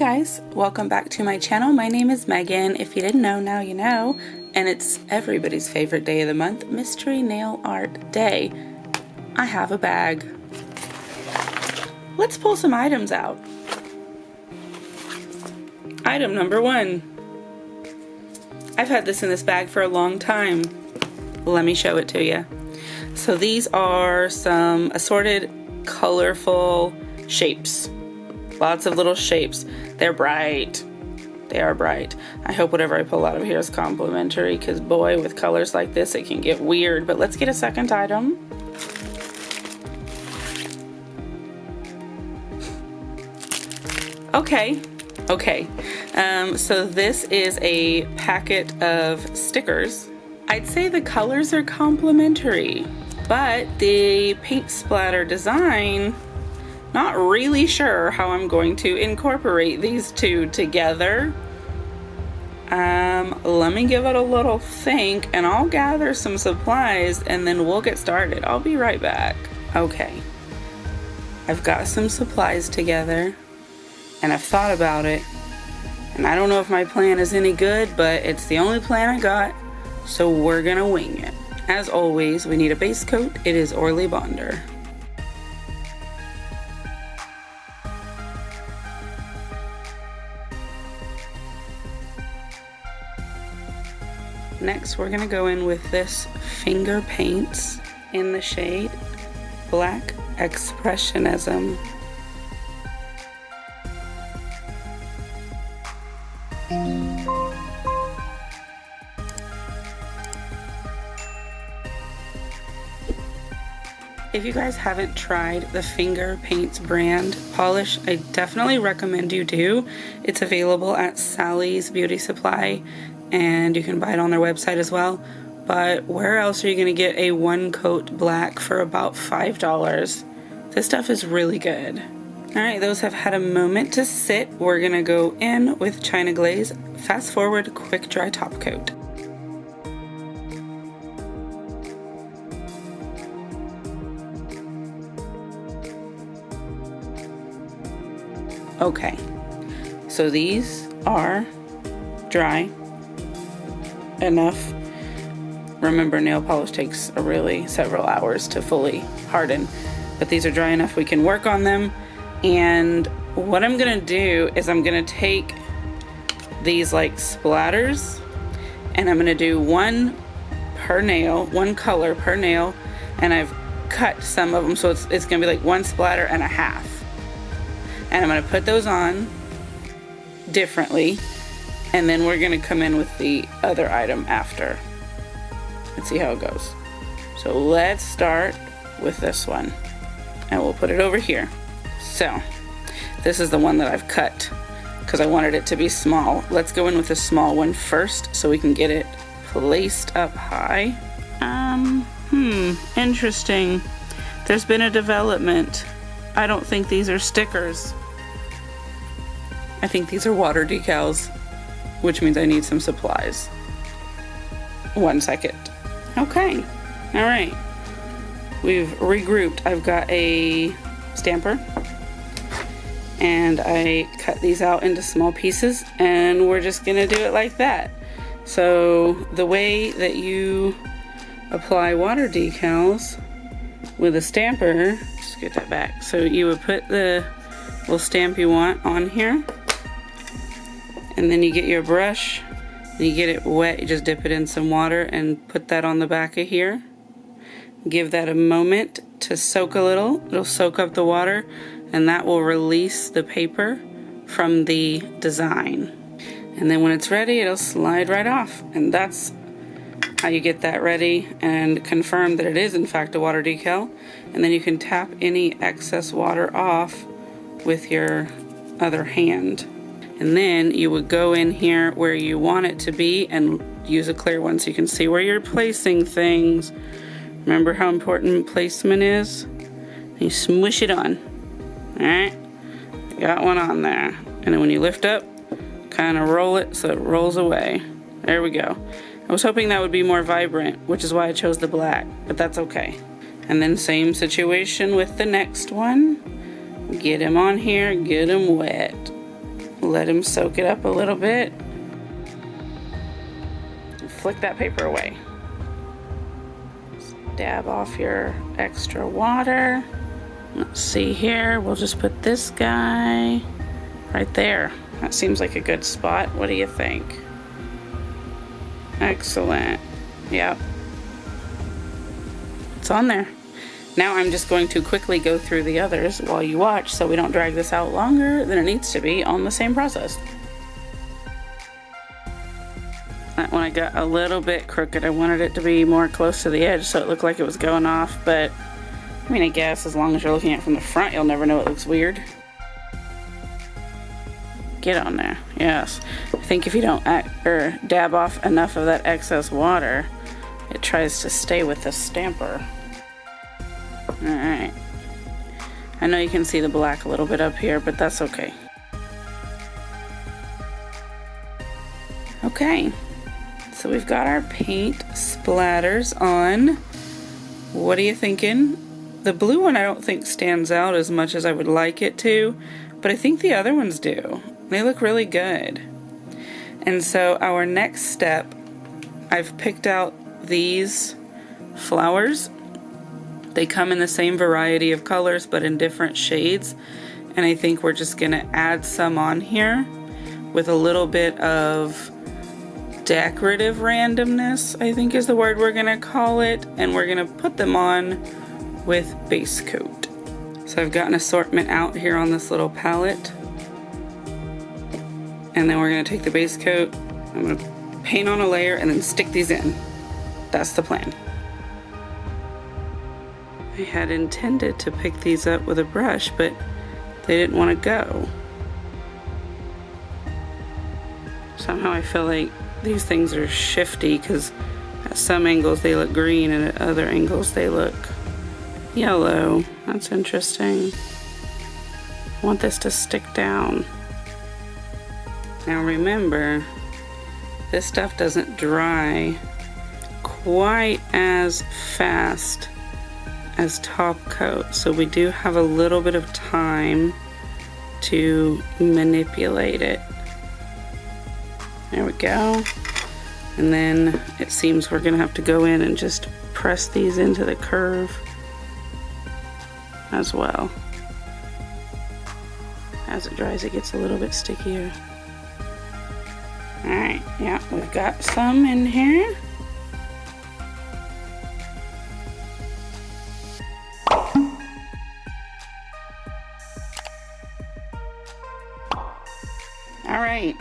guys, welcome back to my channel. My name is Megan. If you didn't know, now you know. And it's everybody's favorite day of the month, Mystery Nail Art Day. I have a bag. Let's pull some items out. Item number 1. I've had this in this bag for a long time. Let me show it to you. So these are some assorted, colorful shapes. Lots of little shapes. They're bright. They are bright. I hope whatever I pull out of here is complimentary, because boy, with colors like this, it can get weird. But let's get a second item. Okay. So this is a packet of stickers. I'd say the colors are complimentary, but the paint splatter design, not really sure how I'm going to incorporate these two together. Let me give it a little think, and I'll gather some supplies and then we'll get started. I'll be right back. Okay, I've got some supplies together and I've thought about it, and I don't know if my plan is any good, but it's the only plan I got, so we're gonna wing it. As always, we need a base coat. It is Orly Bonder. Next, we're gonna go in with this finger paints in the shade Black Expressionism. If you guys haven't tried the Finger Paints brand polish, I definitely recommend you do. It's available at Sally's Beauty Supply, and you can buy it on their website as well. But where else are you going to get a one coat black for about $5? This stuff is really good. Alright, those have had a moment to sit. We're going to go in with China Glaze Fast Forward Quick Dry Top Coat. Okay, so these are dry enough. Remember, nail polish takes several hours to fully harden, but these are dry enough we can work on them. And what I'm gonna do is I'm gonna take these like splatters, and I'm gonna do one per nail, one color per nail, and I've cut some of them, so it's gonna be like one splatter and a half. And I'm going to put those on differently, and then we're going to come in with the other item after. Let's see how it goes. So let's start with this one, and we'll put it over here. So this is the one that I've cut because I wanted it to be small. Let's go in with the small one first so we can get it placed up high. Interesting. There's been a development. I don't think these are stickers. I think these are water decals, which means I need some supplies. 1 second. Okay, all right. We've regrouped. I've got a stamper, and I cut these out into small pieces, and we're just gonna do it like that. So the way that you apply water decals with a stamper, just get that back. So you would put the little stamp you want on here, and then you get your brush and you get it wet. You just dip it in some water and put that on the back of here. Give that a moment to soak a little. It'll soak up the water, and that will release the paper from the design. And then when it's ready, it'll slide right off. And that's how you get that ready and confirm that it is in fact a water decal. And then you can tap any excess water off with your other hand. And then you would go in here where you want it to be and use a clear one so you can see where you're placing things. Remember how important placement is? And you smush it on. Alright, got one on there. And then when you lift up, kind of roll it so it rolls away. There we go. I was hoping that would be more vibrant, which is why I chose the black, but that's okay. And then same situation with the next one. Get him on here, get him wet. Let him soak it up a little bit. Flick that paper away. Dab off your extra water. Let's see here, we'll just put this guy right there. That seems like a good spot. What do you think? Excellent. Yep. It's on there. Now I'm just going to quickly go through the others while you watch so we don't drag this out longer than it needs to be on the same process. That one I got a little bit crooked. I wanted it to be more close to the edge so it looked like it was going off, but I mean, I guess as long as you're looking at it from the front, you'll never know it looks weird. Get on there. Yes. I think if you don't dab off enough of that excess water, it tries to stay with the stamper. Alright. I know you can see the black a little bit up here, but that's okay. Okay. So we've got our paint splatters on. What are you thinking? The blue one I don't think stands out as much as I would like it to, but I think the other ones do. They look really good. And so our next step, I've picked out these flowers. They come in the same variety of colors but in different shades, and I think we're just gonna add some on here with a little bit of decorative randomness, I think is the word we're gonna call it, and we're gonna put them on with base coat. So I've got an assortment out here on this little palette, and then we're gonna take the base coat, I'm gonna paint on a layer and then stick these in. That's the plan. I had intended to pick these up with a brush, but they didn't want to go. Somehow I feel like these things are shifty because at some angles they look green and at other angles they look yellow. That's interesting. I want this to stick down. Now remember, this stuff doesn't dry quite as fast as top coat, so we do have a little bit of time to manipulate it. There we go. And then it seems we're gonna have to go in and just press these into the curve as well. As it dries, it gets a little bit stickier. Alright, yeah, we've got some in here. Alright,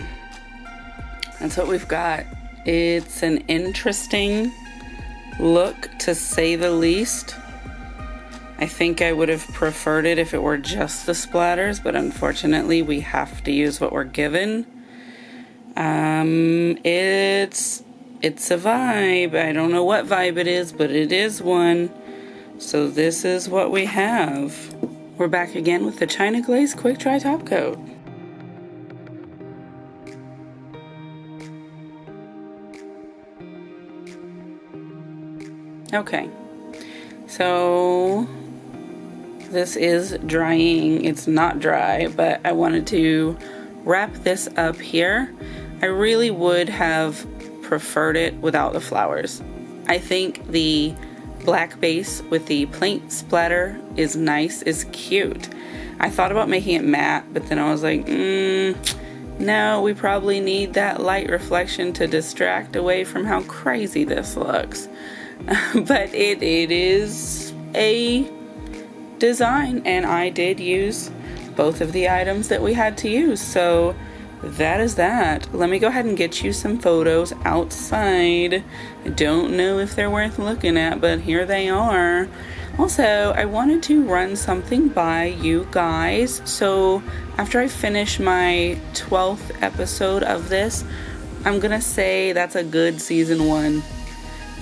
that's what we've got. It's an interesting look, to say the least. I think I would have preferred it if it were just the splatters, but unfortunately we have to use what we're given. It's a vibe. I don't know what vibe it is, but it is one. So this is what we have. We're back again with the China Glaze Quick Dry Top Coat. Okay, so this is drying. It's not dry, but I wanted to wrap this up here. I really would have preferred it without the flowers. I think the black base with the paint splatter is nice, is cute. I thought about making it matte, but then I was like, no, we probably need that light reflection to distract away from how crazy this looks. But it is a design, and I did use both of the items that we had to use, so that is that. Let me go ahead and get you some photos outside. I don't know if they're worth looking at, but here they are. Also, I wanted to run something by you guys. So after I finish my 12th episode of this, I'm gonna say that's a good season 1.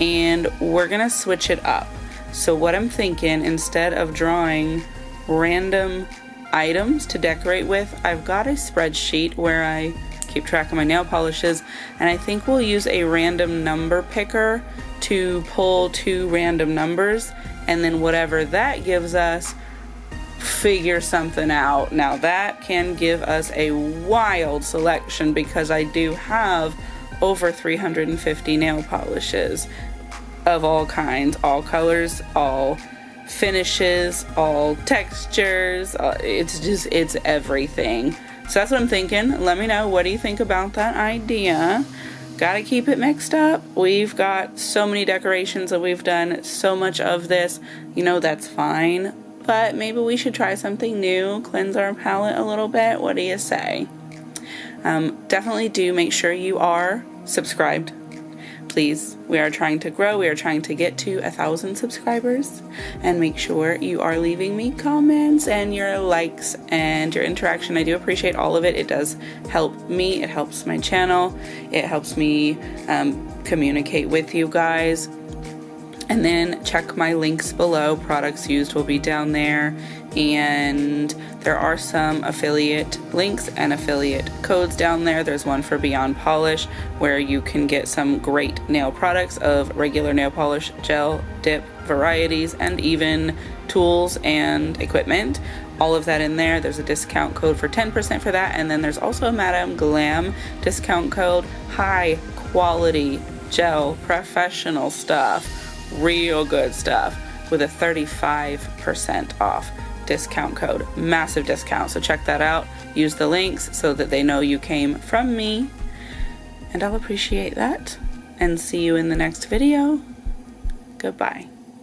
And we're gonna switch it up. So what I'm thinking, instead of drawing random items to decorate with, I've got a spreadsheet where I keep track of my nail polishes, and I think we'll use a random number picker to pull 2 random numbers, and then whatever that gives us, figure something out. Now that can give us a wild selection because I do have over 350 nail polishes of all kinds, all colors, all finishes, all textures. It's everything. So that's what I'm thinking. Let me know, what do you think about that idea? Gotta keep it mixed up. We've got so many decorations that we've done so much of this, you know, that's fine, but maybe we should try something new, cleanse our palette a little bit. What do you say? Definitely do make sure you are subscribed. Please, we are trying to grow. We are trying to get to 1,000 subscribers, and make sure you are leaving me comments and your likes and your interaction. I do appreciate all of it. It does help me. It helps my channel. It helps me communicate with you guys. And then check my links below. Products used will be down there, and there are some affiliate links and affiliate codes down there. There's one for Beyond Polish where you can get some great nail products of regular nail polish, gel, dip varieties, and even tools and equipment. All of that in there. There's a discount code for 10% for that, and then there's also a Madame Glam discount code. High quality gel, professional stuff, real good stuff, with a 35% off discount code. Massive discount. So check that out. Use the links so that they know you came from me, and I'll appreciate that. And see you in the next video. Goodbye.